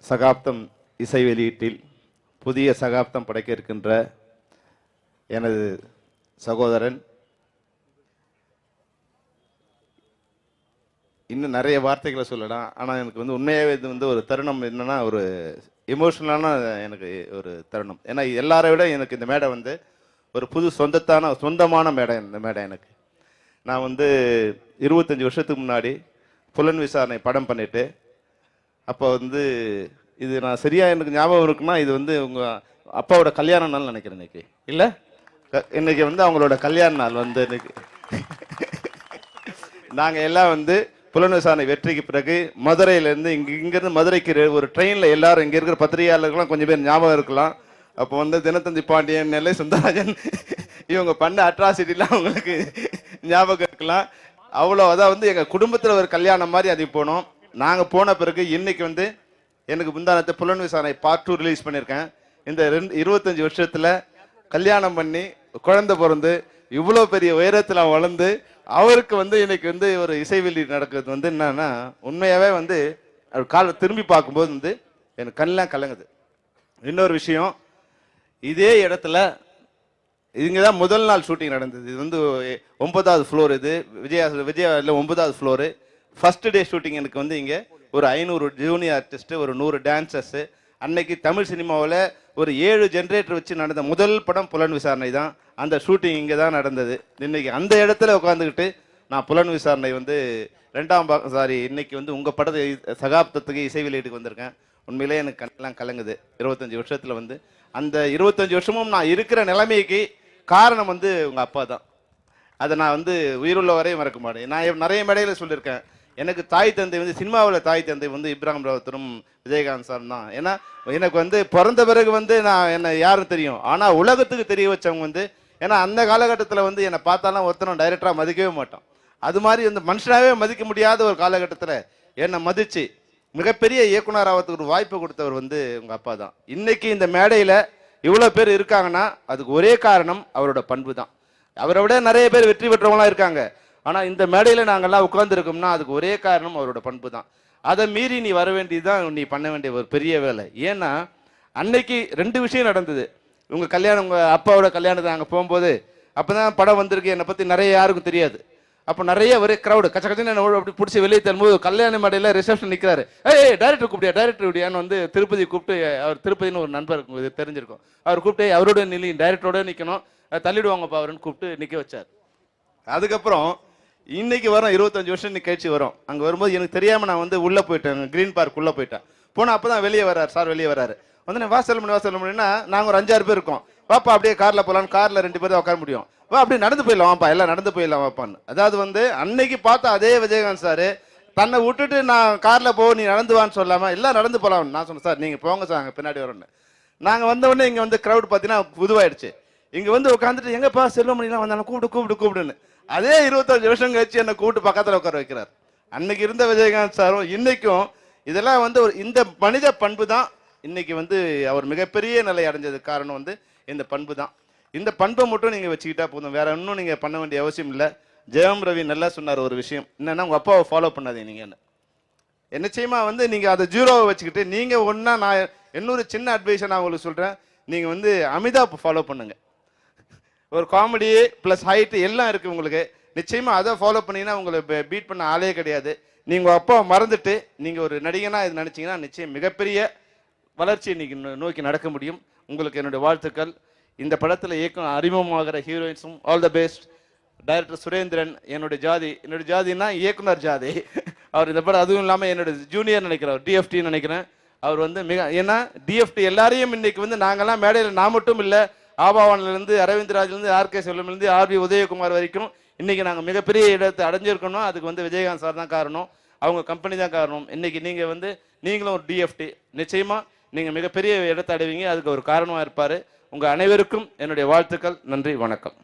சகாப்தம் இசை வெளியீட்டில் புதிய சகாப்தம் படைக்க இருக்கின்ற எனது சகோதரன், இன்னும் நிறைய வார்த்தைகளை சொல்லலாம். ஆனால் எனக்கு உண்மையாகவே இது ஒரு தருணம் என்னன்னா, ஒரு எமோஷனலான எனக்கு ஒரு தருணம். ஏன்னா எல்லாரை விட எனக்கு இந்த மேடை ஒரு புது சொந்தமான மேடை. இந்த மேடை எனக்கு நான் 25 வருஷத்துக்கு முன்னாடி புலன் விசாரணை படம் பண்ணிட்டு, அப்போ இது நான் சரியா எனக்கு ஞாபகம் இருக்குன்னா, இது உங்க அப்பாவோட கல்யாண நாள் நினைக்கிறேன். இன்னைக்கு இல்லை, இன்னைக்கு அவங்களோட கல்யாண நாள். இன்னைக்கு நாங்கள் எல்லாம் புலன் விசாரணை வெற்றிக்கு பிறகு மதுரையிலேருந்து இங்கேருந்து மதுரைக்கு ஒரு ட்ரெயினில் எல்லாரும் இங்கே இருக்கிற பத்திரிகையாளர்கள்லாம் கொஞ்சம் பேர் ஞாபகம் இருக்கலாம். அப்போ தினத்தந்தி பாண்டியன், நெல்லை சுந்தரராஜன் இவங்க பண்ண அட்ராசிட்டிலாம் அவங்களுக்கு ஞாபகம் இருக்கலாம். அவ்வளோ அதான் எங்கள் குடும்பத்தில் ஒரு கல்யாணம் மாதிரி அதுக்கு போனோம். நாங்கள் போன பிறகு இன்னைக்கு எனக்கு முந்தானத்தை புலன் விசாரணை பார்ட் 2 ரிலீஸ் பண்ணியிருக்கேன். இந்த 25 வருஷத்தில் கல்யாணம் பண்ணி குழந்தை பிறந்து இவ்வளோ பெரிய உயரத்தில் வளர்ந்து அவருக்கு இன்னைக்கு ஒரு இசை வெளியீடு நடக்கிறது என்னன்னா, உண்மையாகவே காலை திரும்பி பார்க்கும்போது எனக்கு கண்ணெலாம் கலங்குது. இன்னொரு விஷயம், இதே இடத்துல இங்கே தான் முதல் நாள் ஷூட்டிங் நடந்தது. இது 9வது ஃப்ளோர். இது விஜயா 9வது ஃப்ளோரு. ஃபர்ஸ்ட் டே ஷூட்டிங் எனக்கு இங்கே ஒரு 500 ஜூனியர் ஆர்டிஸ்ட், ஒரு 100 டான்சர்ஸு. அன்னைக்கு தமிழ் சினிமாவில் ஒரு 7 ஜென்ரேட்டர் வச்சு நடந்த முதல் படம் புலன் விசாரணை தான். அந்த ஷூட்டிங் இங்கே தான் நடந்தது. இன்னைக்கு அந்த இடத்துல உட்காந்துக்கிட்டு நான் புலன் விசாரணை இன்னைக்கு உங்கள் படத்தை சகாப்தத்துக்கு இசை வெளியீட்டுக்கு வந்திருக்கேன். உண்மையிலே எனக்கு கண்ணெல்லாம் கலங்குது. 25 வருஷத்தில் அந்த 25 வருஷமும் நான் இருக்கிற நிலைமைக்கு காரணம் உங்கள் அப்பா தான். அதை நான் உயிருள்ள வரையும் மறக்க மாட்டேன். நான் நிறைய மேடையில் சொல்லியிருக்கேன், எனக்கு தாய் தந்தை சினிமாவில் தாய் தந்தை இப்ராஹிம் ராவத்தரும் விஜயகாந்த் சார் தான். ஏன்னா எனக்கு பிறந்த பிறகு நான் என்னை யாரும் தெரியும், ஆனால் உலகத்துக்கு தெரிய வச்சவங்க ஏன்னா அந்த காலகட்டத்தில் என்னை பார்த்தாலும் ஒருத்தரும் டைரக்டராக மதிக்கவே மாட்டோம். அது மாதிரி மனுஷனாவே மதிக்க முடியாத ஒரு காலகட்டத்தில் என்னை மதித்து மிகப்பெரிய இயக்குனர் ஆகிறதுக்கு ஒரு வாய்ப்பு கொடுத்தவர் உங்கள் அப்பா தான். இன்னைக்கு இந்த மேடையில் இவ்வளோ பேர் இருக்காங்கன்னா அதுக்கு ஒரே காரணம் அவரோட பண்பு தான். அவரை விட நிறைய பேர் வெற்றி பெற்றவங்களாம் இருக்காங்க, ஆனால் இந்த மேடையில் நாங்கள்லாம் உட்கார்ந்துருக்கோம்னா அதுக்கு ஒரே காரணம் அவரோட பண்பு தான். அதை மீறி நீ வர வேண்டியதுதான் நீ பண்ண வேண்டிய ஒரு பெரிய வேலை. ஏன்னா அன்னைக்கு 2 விஷயம் நடந்தது. உங்கள் கல்யாணம், உங்கள் அப்பாவோட கல்யாணத்தை நாங்கள் போகும்போது அப்போ தான் படம் வந்திருக்கு. என்னை பற்றி நிறைய யாருக்கும் தெரியாது. அப்போ நிறைய ஒரே க்ரௌடு கச்ச கச்சன்னு அப்படி பிடிச்சி வெளியே தரும்போது கல்யாண மேடையில் ரிசப்ஷன் நிற்கிறாரு. டைரக்டர் கூப்பிட்டியா, டைரக்டர் இப்படியான்னு திருப்பதி கூப்பிட்டு, அவர் திருப்பதினு ஒரு நண்பர் தெரிஞ்சிருக்கும், அவர் கூப்பிட்டு அவரோட டைரக்டரோட நிற்கணும், தள்ளிடுவாங்கப்பா அவருன்னு கூப்பிட்டு நிற்க வச்சார். அதுக்கப்புறம் இன்னைக்கு வரோம், 25 வருஷம் கழிச்சு வரோம். அங்கே வரும்போது எனக்கு தெரியாமல் நான் உள்ளே போயிட்டேன், கிரீன் பார்க் உள்ளே போயிட்டேன். போனால் அப்போ தான் வெளியே வர்றார் சார், வெளியே வர்றாரு. வாசல் மணினா நாங்கள் ஒரு 5-6 பேர் இருக்கோம். வாப்பா அப்படியே காரில் போகலான்னு, காரில் 2 பேர் தான் உட்கார முடியும், வா அப்படியே நடந்து போயிடலாம் வாப்பா, எல்லாம் நடந்து போயிடலாம் வாப்பான்னு. அதாவது அன்னைக்கு பார்த்தா அதே விஜயகாந்த் சார் தன்னை விட்டுட்டு நான் காரில் போக நீ நடந்து வான்னு சொல்லாமல் எல்லாம் நடந்து போகலாம். நான் சொன்னேன், சார் நீங்கள் போங்க சார், அங்கே பின்னாடி வரோன்னு. நாங்கள் வந்தவுடனே இங்கே க்ரௌட் பார்த்தீங்கன்னா புதுவாயிடுச்சு. இங்கே உட்காந்துட்டு எங்கப்பா செல்வமணிலாம் வந்தாலும் கூப்பிடுன்னு அதே 25 வருஷம் கழிச்சு என்னை கூப்பிட்டு பக்கத்தில் உட்கார வைக்கிறார். அன்னைக்கு இருந்த விஜயகாந்த் சாரும் இன்னைக்கும் இதெல்லாம் ஒரு இந்த மனித பண்பு தான் இன்னைக்கு அவர் மிகப்பெரிய நிலை அடைஞ்சதுக்கு காரணம் இந்த பண்பு தான். இந்த பண்பை மட்டும் நீங்கள் வச்சுக்கிட்டா போதும், வேற இன்னும் நீங்கள் பண்ண வேண்டிய அவசியம் இல்லை. ஜெயம் ரவி நல்லா சொன்னார் ஒரு விஷயம், என்னன்னா உங்கள் அப்பாவை ஃபாலோ பண்ணாதீங்க. நீங்கள் நிச்சயமா நீங்கள் அதை 0வை வச்சுக்கிட்டு நீங்கள் ஒன்றா, நான் இன்னொரு சின்ன அட்வைஸை நான் உங்களுக்கு சொல்கிறேன், நீங்கள் அமிதாப் ஃபாலோ பண்ணுங்க. ஒரு காமெடி ப்ளஸ் ஹைட்டு எல்லாம் இருக்குது உங்களுக்கு. நிச்சயமாக அதை ஃபாலோ பண்ணிங்கன்னா உங்களை பீட் பண்ண ஆளே கிடையாது. நீங்கள் அப்பாவை மறந்துட்டு நீங்கள் ஒரு நடிகனாக இது நினச்சிங்கன்னா நிச்சயம் மிகப்பெரிய வளர்ச்சியை நீங்கள் நோக்கி நடக்க முடியும். உங்களுக்கு என்னுடைய வாழ்த்துக்கள். இந்த படத்தில் அறிமுகமாகிற ஹீரோயின்ஸும் all the best. Director Surendran என்னுடைய ஜாதினா இயக்குனர் ஜாதி. அவர் இந்த படம் அதுவும் இல்லாமல் என்னோட ஜூனியர் நினைக்கிறவர், டிஎஃப்டின்னு நினைக்கிறேன். அவர் ஏன்னா டிஎஃப்டி எல்லாரையும் இன்னைக்கு நாங்கள்லாம் மேடையில், நான் மட்டும் இல்லை, ஆபாவானிலேருந்து அரவிந்த்ராஜ்லேருந்து ஆர்கே செல்வம்லேருந்து ஆர்பி உதயகுமார் வரைக்கும் இன்னைக்கு நாங்கள் மிகப்பெரிய இடத்தை அடைஞ்சிருக்கணும். அதுக்கு விஜயகாந்த் சார் தான் காரணம், அவங்க கம்பெனி தான் காரணம். இன்னைக்கு நீங்கள் நீங்களும் ஒரு டிஎஃப்டி, நிச்சயமாக நீங்கள் மிகப்பெரிய இடத்தை அடைவீங்க. அதுக்கு ஒரு காரணமாக இருப்பார். உங்கள் அனைவருக்கும் என்னுடைய வாழ்த்துக்கள். நன்றி, வணக்கம்.